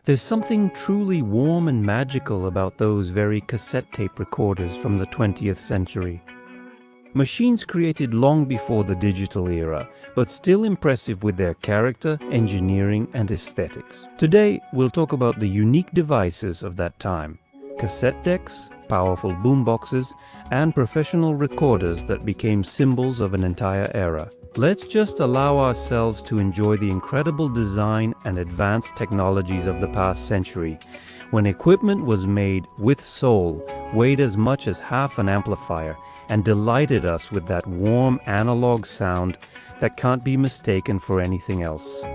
There's something truly warm and magical about those very cassette tape recorders from the 20th century. Machines created long before the digital era, but still impressive with their character, engineering, and aesthetics. Today, we'll talk about the unique devices of that time: cassette decks, powerful boomboxes, and professional recorders that became symbols of an entire era. Let's just allow ourselves to enjoy the incredible design and advanced technologies of the past century, when equipment was made with soul, weighed as much as half an amplifier, and delighted us with that warm analog sound that can't be mistaken for anything else.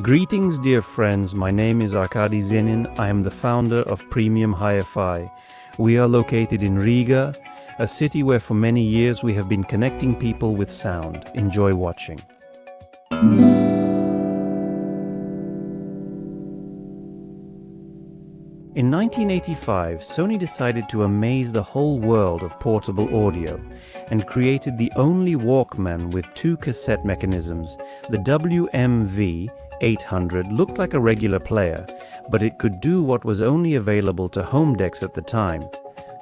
Greetings, dear friends. My name is Arkady Zenin. I am the founder of Premium Hi-Fi. We are located in Riga, a city where for many years we have been connecting people with sound. Enjoy watching. In 1985, Sony decided to amaze the whole world of portable audio and created the only Walkman with two cassette mechanisms. The WMV-800 looked like a regular player, but it could do what was only available to home decks at the time: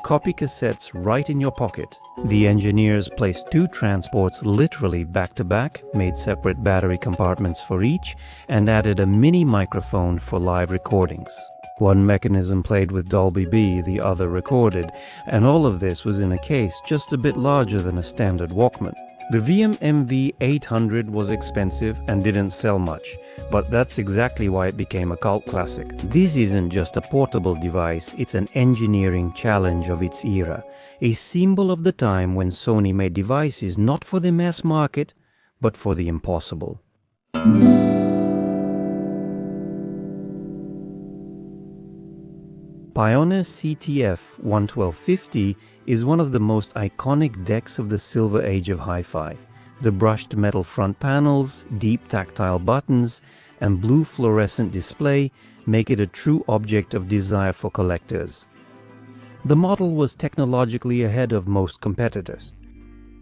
copy cassettes right in your pocket. The engineers placed two transports literally back to back, made separate battery compartments for each, and added a mini microphone for live recordings. One mechanism played with Dolby B, the other recorded, and all of this was in a case just a bit larger than a standard Walkman. The WMV-800 was expensive and didn't sell much, but that's exactly why it became a cult classic. This isn't just a portable device, it's an engineering challenge of its era, a symbol of the time when Sony made devices not for the mass market, but for the impossible. Pioneer CTF 11250 is one of the most iconic decks of the silver age of hi-fi. The brushed metal front panels, deep tactile buttons, and blue fluorescent display make it a true object of desire for collectors. The model was technologically ahead of most competitors.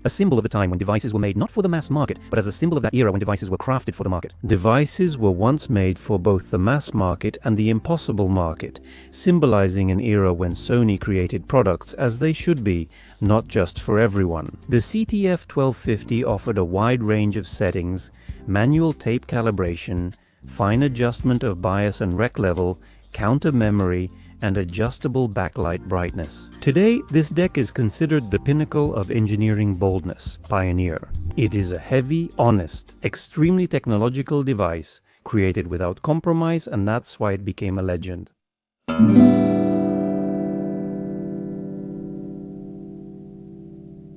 A symbol of the time when devices were made not for the mass market, but as a symbol of that era when devices were crafted for the market. Devices were once made for both the mass market and the impossible market, symbolizing an era when Sony created products as they should be, not just for everyone. The CTF 1250 offered a wide range of settings, manual tape calibration, fine adjustment of bias and rec level, counter memory, and adjustable backlight brightness. Today, this deck is considered the pinnacle of engineering boldness, Pioneer. It is a heavy, honest, extremely technological device, created without compromise, and that's why it became a legend.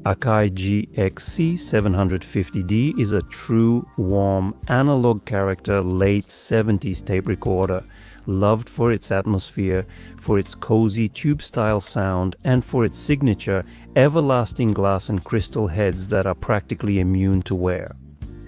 Akai GXC 750D is a true, warm, analog character late 70s tape recorder, loved for its atmosphere, for its cozy tube-style sound, and for its signature, everlasting glass and crystal heads that are practically immune to wear.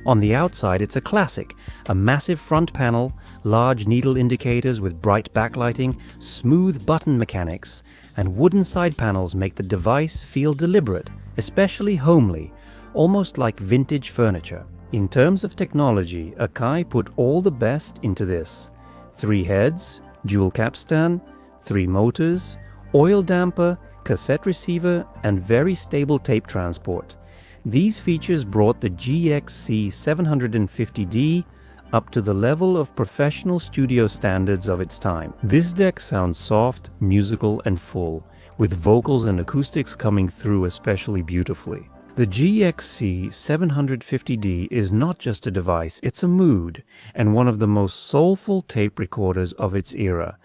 On the outside, it's a classic, a massive front panel, large needle indicators with bright backlighting, smooth button mechanics, and wooden side panels make the device feel deliberate, especially homely, almost like vintage furniture. In terms of technology, Akai put all the best into this: 3 heads, dual capstan, 3 motors, oil damper, cassette receiver, and very stable tape transport. These features brought the GXC 750D up to the level of professional studio standards of its time. This deck sounds soft, musical, and full, with vocals and acoustics coming through especially beautifully. The GXC 750D is not just a device, it's a mood, and one of the most soulful tape recorders of its era.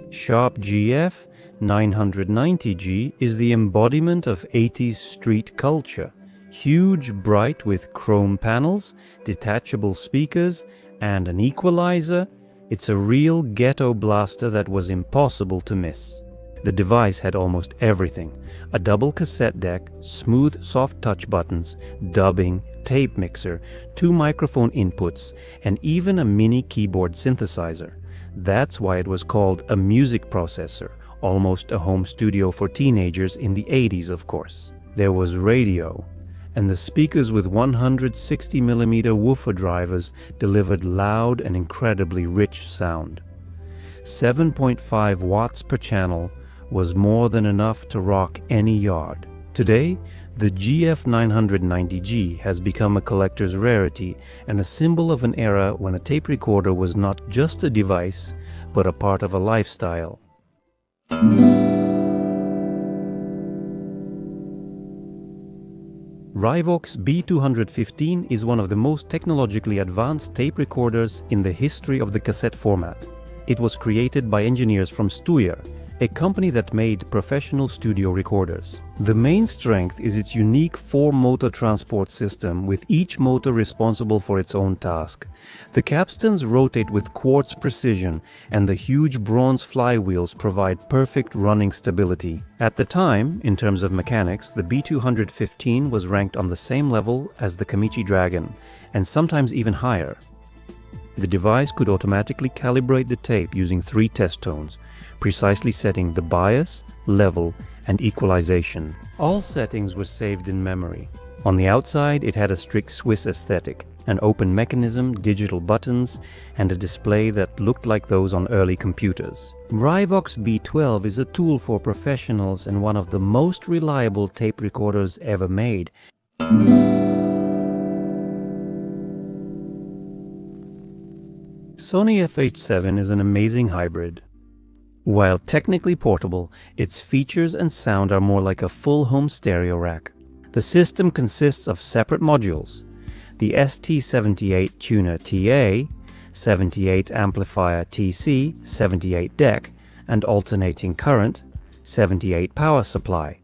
Sharp GF 990G is the embodiment of 80s street culture. Huge, bright with chrome panels, detachable speakers, and an equalizer, it's a real ghetto blaster that was impossible to miss. The device had almost everything: a double cassette deck, smooth soft touch buttons, dubbing, tape mixer, 2 microphone inputs, and even a mini keyboard synthesizer. That's why it was called a music processor, almost a home studio for teenagers in the 80s, of course. There was radio, and the speakers with 160mm woofer drivers delivered loud and incredibly rich sound. 7.5 watts per channel was more than enough to rock any yard. Today, the GF990G has become a collector's rarity and a symbol of an era when a tape recorder was not just a device, but a part of a lifestyle. ReVox B215 is one of the most technologically advanced tape recorders in the history of the cassette format. It was created by engineers from Steyr, a company that made professional studio recorders. The main strength is its unique 4-motor transport system, with each motor responsible for its own task. The capstans rotate with quartz precision, and the huge bronze flywheels provide perfect running stability. At the time, in terms of mechanics, the B215 was ranked on the same level as the Kamichi Dragon, and sometimes even higher. The device could automatically calibrate the tape using 3 test tones, precisely setting the bias, level, and equalization. All settings were saved in memory. On the outside, it had a strict Swiss aesthetic, an open mechanism, digital buttons, and a display that looked like those on early computers. ReVox B12 is a tool for professionals and one of the most reliable tape recorders ever made. Sony FH7 is an amazing hybrid. While technically portable, its features and sound are more like a full home stereo rack. The system consists of separate modules: the ST78 tuner TA, 78 amplifier TC, 78 DEC, and alternating current, 78 power supply.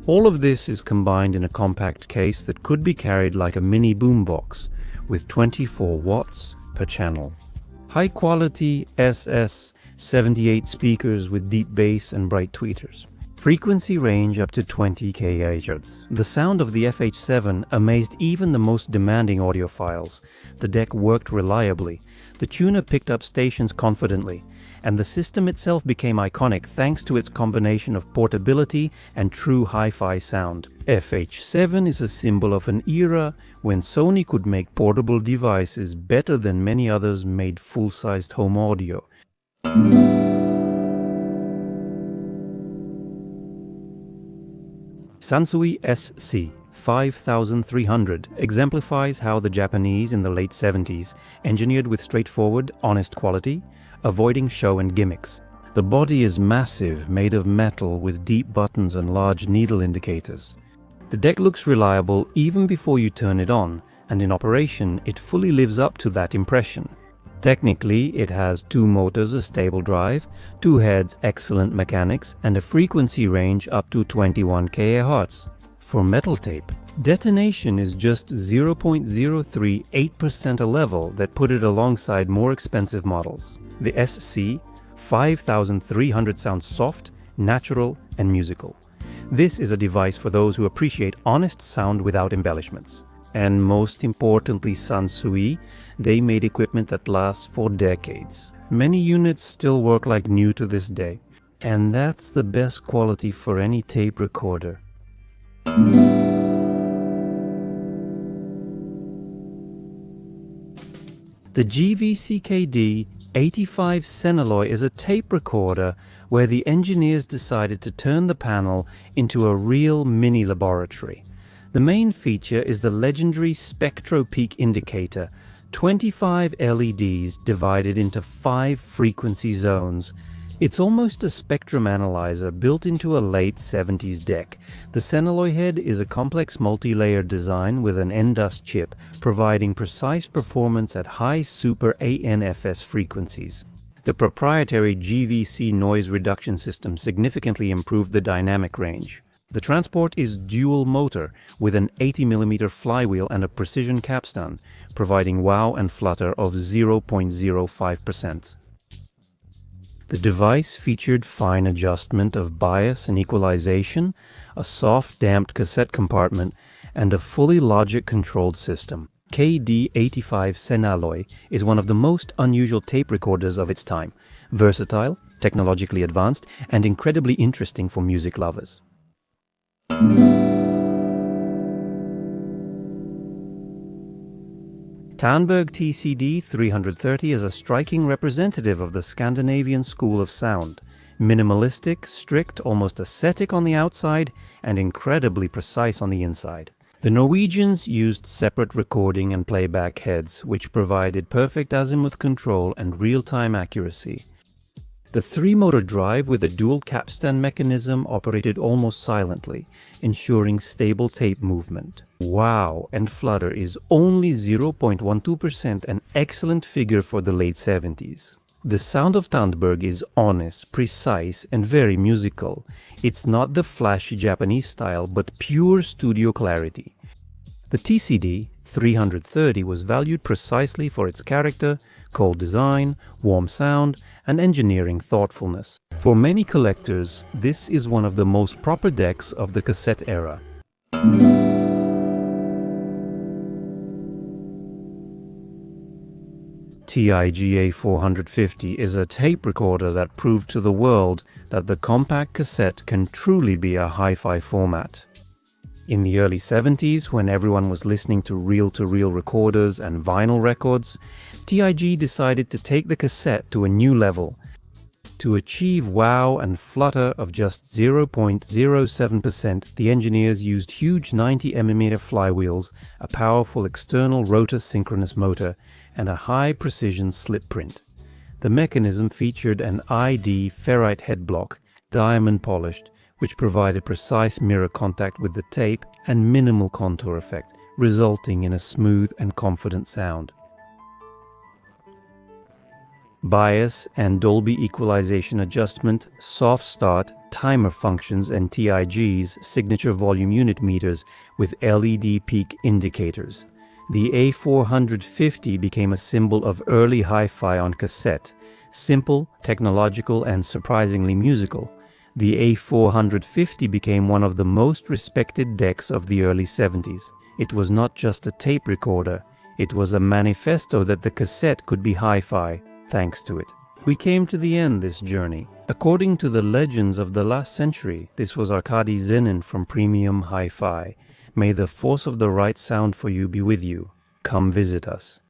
All of this is combined in a compact case that could be carried like a mini boombox, with 24 watts per channel. High-quality SS78 speakers with deep bass and bright tweeters. Frequency range up to 20 kHz. The sound of the FH7 amazed even the most demanding audiophiles. The deck worked reliably, the tuner picked up stations confidently, and the system itself became iconic thanks to its combination of portability and true hi-fi sound. FH7 is a symbol of an era when Sony could make portable devices better than many others made full-sized home audio. Sansui SC 5300 exemplifies how the Japanese in the late 70s engineered with straightforward, honest quality, avoiding show and gimmicks. The body is massive, made of metal with deep buttons and large needle indicators. The deck looks reliable even before you turn it on, and in operation it fully lives up to that impression. Technically, it has 2 motors, a stable drive, 2 heads, excellent mechanics, and a frequency range up to 21 kHz. For metal tape, detonation is just 0.038% a level that put it alongside more expensive models. The SC 5300 sounds soft, natural, and musical. This is a device for those who appreciate honest sound without embellishments. And most importantly, Sansui, they made equipment that lasts for decades. Many units still work like new to this day. And that's the best quality for any tape recorder. The GVCKD 85 Senalloy is a tape recorder where the engineers decided to turn the panel into a real mini laboratory. The main feature is the legendary SpectroPeak indicator, 25 LEDs divided into 5 frequency zones. It's almost a spectrum analyzer built into a late 70s deck. The Senalloy head is a complex multi-layered design with an NDUS chip, providing precise performance at high super ANFS frequencies. The proprietary GVC noise reduction system significantly improved the dynamic range. The transport is dual motor with an 80mm flywheel and a precision capstan, providing wow and flutter of 0.05%. The device featured fine adjustment of bias and equalization, a soft damped cassette compartment, and a fully logic-controlled system. KD85 Senalloy is one of the most unusual tape recorders of its time, versatile, technologically advanced, and incredibly interesting for music lovers. Tandberg TCD 330 is a striking representative of the Scandinavian school of sound. Minimalistic, strict, almost ascetic on the outside, and incredibly precise on the inside. The Norwegians used separate recording and playback heads, which provided perfect azimuth control and real-time accuracy. The three-motor drive with a dual capstan mechanism operated almost silently, ensuring stable tape movement. Wow and flutter is only 0.12%, an excellent figure for the late 70s. The sound of Tandberg is honest, precise, and very musical. It's not the flashy Japanese style, but pure studio clarity. The TCD 330 was valued precisely for its character, cold design, warm sound, and engineering thoughtfulness. For many collectors, this is one of the most proper decks of the cassette era. TIGA 450 is a tape recorder that proved to the world that the compact cassette can truly be a hi-fi format. In the early 70s, when everyone was listening to reel-to-reel recorders and vinyl records, TIG decided to take the cassette to a new level. To achieve wow and flutter of just 0.07%, the engineers used huge 90mm flywheels, a powerful external rotor synchronous motor, and a high-precision slip print. The mechanism featured an ID ferrite head block, diamond polished, which provided precise mirror contact with the tape and minimal contour effect, resulting in a smooth and confident sound. Bias and Dolby equalization adjustment, soft start, timer functions, and TIG's signature volume unit meters with LED peak indicators. The A450 became a symbol of early hi-fi on cassette, simple, technological, and surprisingly musical. The A450 became one of the most respected decks of the early 70s. It was not just a tape recorder, it was a manifesto that the cassette could be hi-fi, thanks to it. We came to the end this journey. According to the legends of the last century, this was Arkady Zenin from Premium Hi-Fi. May the force of the right sound for you be with you. Come visit us.